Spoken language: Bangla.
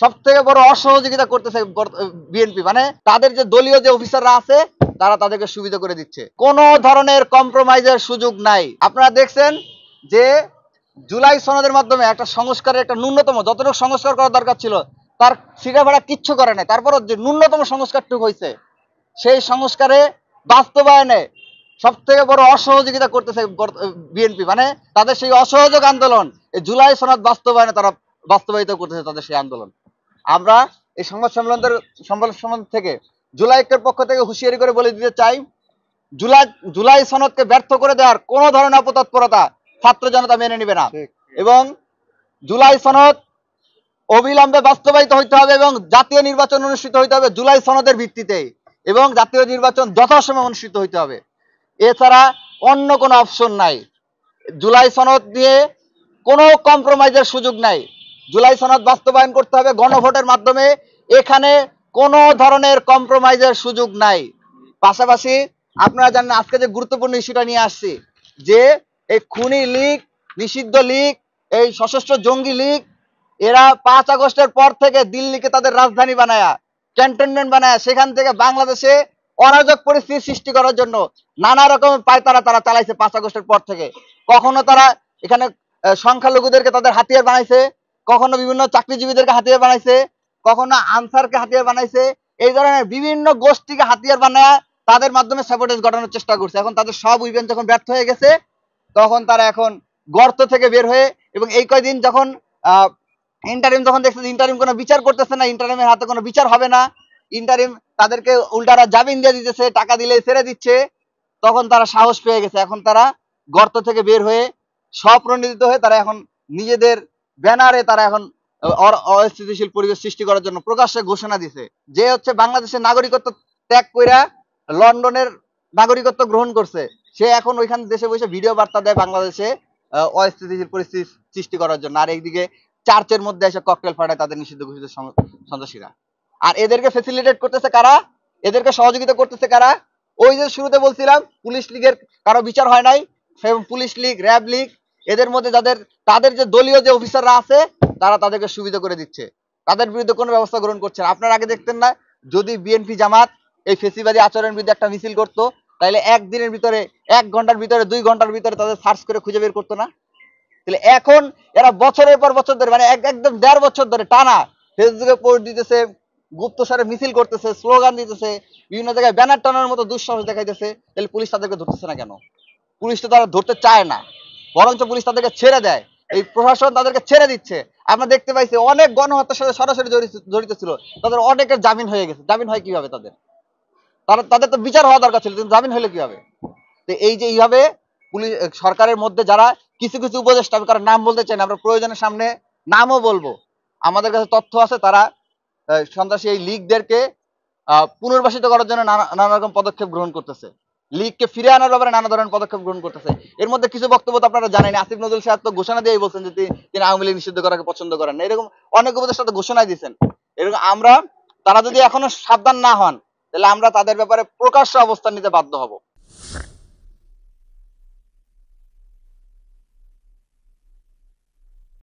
সবথেকে বড় অসহযোগিতা করতেছে বিএনপি, মানে তাদের যে দলীয় যে অফিসাররা আছে তারা তাদেরকে সুবিধা করে দিচ্ছে, কোনো ধরনের কম্প্রোমাইজের সুযোগ নাই। আপনারা দেখছেন যে জুলাই সনদের মাধ্যমে একটা সংস্কারের একটা ন্যূনতম যতটুকু সংস্কার করা দরকার ছিল তার সিটা ভাড়া কিচ্ছু করে নাই, তারপরও যে ন্যূনতম সংস্কারটুকু হয়েছে সেই সংস্কারে বাস্তবায়নে সব থেকে বড় অসহযোগিতা করতেছে বিএনপি, মানে তাদের সেই অসহযোগ আন্দোলন এই জুলাই সনদ বাস্তবায়নে তারা বাস্তবায়িত করতেছে তাদের সেই আন্দোলন। আমরা এই সংবাদ সম্মেলন থেকে জুলাই ঐক্যের পক্ষ থেকে হুঁশিয়ারি করে বলে দিতে চাই, জুলাই সনদকে ব্যর্থ করে দেওয়ার কোন ধরনের অপতৎপরতা ছাত্র জনতা মেনে নিবে না এবং জুলাই সনদ অবিলম্বে বাস্তবায়িত হইতে হবে এবং জাতীয় নির্বাচন অনুষ্ঠিত হইতে হবে জুলাই সনদের ভিত্তিতে এবং জাতীয় নির্বাচন যথাসময়ে অনুষ্ঠিত হইতে হবে। এছাড়া অন্য কোনো অপশন নাই। জুলাই সনদ নিয়ে কোনো কম্প্রোমাইজের সুযোগ নাই। জুলাই সনদ বাস্তবায়ন করতে হবে গণভোটের মাধ্যমে, এখানে কোনো ধরনের কম্প্রোমাইজের সুযোগ নাই। পাশাপাশি আপনারা জানেন আজকে যে গুরুত্বপূর্ণ ইস্যুটা নিয়ে আসছি যে এই খুনি লীগ, নিষিদ্ধ লীগ, এই সশস্ত্র জঙ্গি লীগ এরা ৫ আগস্টের পর থেকে দিল্লিকে তাদের রাজধানী বানায়া ক্যান্টনমেন্ট বানায় সেখান থেকে বাংলাদেশে অরাজক পরিস্থিতি সৃষ্টি করার জন্য নানা রকম পায়তারা তারা চালাইছে ৫ আগস্টের পর থেকে। কখনো তারা এখানে সংখ্যালঘুদেরকে তাদের হাতিয়ার বানাইছে, কখনো বিভিন্ন চাকরিজীবীদেরকে হাতিয়ার বানাইছে, কখনো আনসারকে হাতিয়ার বানাইছে, এই ধরনের বিভিন্ন গোষ্ঠীকে হাতিয়ার বানায় তাদের মাধ্যমে স্যাবোটেজ ঘটানোর চেষ্টা করছে। এখন তাদের সব ইভেন্ট যখন ব্যর্থ হয়ে গেছে তখন তারা এখন গর্ত থেকে বের হয়ে এবং এই কয়দিন যখন ইন্টারিম যখন দেখছে ইন্টারিম কোনো বিচার করতেছে না, ইন্টারিমের হাতে কোনো বিচার হবে না, ইন্টারিম তাদেরকে উল্টারা জামিন দিয়ে দিতেছে, টাকা দিলে ছেড়ে দিচ্ছে, তখন তারা সাহস পেয়ে গেছে। এখন তারা গর্ত থেকে বের হয়ে স্বপ্রণোদিত হয়ে তারা এখন নিজেদের ব্যানারে তারা এখন অস্থিতিশীল পরিবেশ সৃষ্টি করার জন্য প্রকাশ্যে ঘোষণা দিছে যে হচ্ছে বাংলাদেশের নাগরিকত্ব ত্যাগ কইরা লন্ডনের নাগরিকত্ব গ্রহণ করছে, সে এখন ওইখানে দেশে বসে ভিডিও বার্তা দেয় বাংলাদেশে অস্থিতিশীল পরিস্থিতি সৃষ্টি করার জন্য, আর এইদিকে চার্চের মধ্যে এসে ককটেল ফাটায় তাদের নিষিদ্ধ ঘোষিত সন্ত্রাসীরা। আর এদেরকে ফ্যাসিলিটেট করতেছে কারা, এদেরকে সহযোগিতা করতেছে কারা? ওই যে শুরুতে বলছিলাম পুলিশ লীগের কারো বিচার হয় নাই, পুলিশ লীগ, র্যাব লীগ এদের মধ্যে তাদের যে দলীয় যে অফিসাররা আছে তারা তাদেরকে সুবিধা করে দিচ্ছে, তাদের বিরুদ্ধে কোনো ব্যবস্থা গ্রহণ করছে না। আপনারা আগে দেখতেন না যদি বিএনপি জামাত এই ফেসিবাদী আচরণের বিরুদ্ধে একটা মিছিল করতো তাহলে একদিনের ভিতরে 1 ঘন্টার ভিতরে 2 ঘন্টার ভিতরে তাদের সার্চ করে খুঁজে বের করতো না? তাহলে এখন এরা বছরের পর বছর ধরে মানে একদম 1.5 বছর ধরে টানা ফেসবুকে পোস্ট দিতেছে, গুপ্তসারে মিছিল করতেছে, স্লোগান দিতেছে, বিভিন্ন জায়গায় ব্যানার টানানোর মতো দুঃসাহস দেখাইতেছে, তাহলে পুলিশ তাদেরকে ধরতেছে না কেন? পুলিশ তো তারা ধরতে চায় না, বরঞ্চ পুলিশ তাদেরকে ছেড়ে দেয়, এই প্রশাসন তাদেরকে ছেড়ে দিচ্ছে। আমরা দেখতে পাইছি অনেক গণহত্যার সাথে সরাসরি জড়িত ছিল, তাদের অনেকের জামিন হয়ে গেছে। জামিন হয় কিভাবে? তাদের তো বিচার হওয়া দরকার ছিল, কিন্তু জামিন হলে কিভাবে? তো এই যে এইভাবে পুলিশ সরকারের মধ্যে যারা কিছু কিছু উপদেষ্টা, আমি কারণ নাম বলতে চাই না, আমরা প্রয়োজনের সামনে নামও বলবো, আমাদের কাছে তথ্য আছে, তারা সন্ত্রাসী এই লীগদেরকে পুনর্বাসিত করার জন্য নানা রকম পদক্ষেপ গ্রহণ করতেছে, লীগকে ফিরে আনার ব্যাপারে নানা ধরনের পদক্ষেপ গ্রহণ করতেছে। এর মধ্যে কিছু বক্তব্য তো আপনারা জানেন, আসিফ নজরুল সাহেব তো ঘোষণা দিয়েই বলছেন যে তিনি আওয়ামী লীগ নিষিদ্ধ করাকে পছন্দ করেন না, এরকম অনেক উপদেষ্টা তো ঘোষণাই দিয়েছেন। এরকম তারা যদি এখনো সাবধান না হন তাহলে আমরা তাদের ব্যাপারে প্রকাশ্য অবস্থান নিতে বাধ্য হব।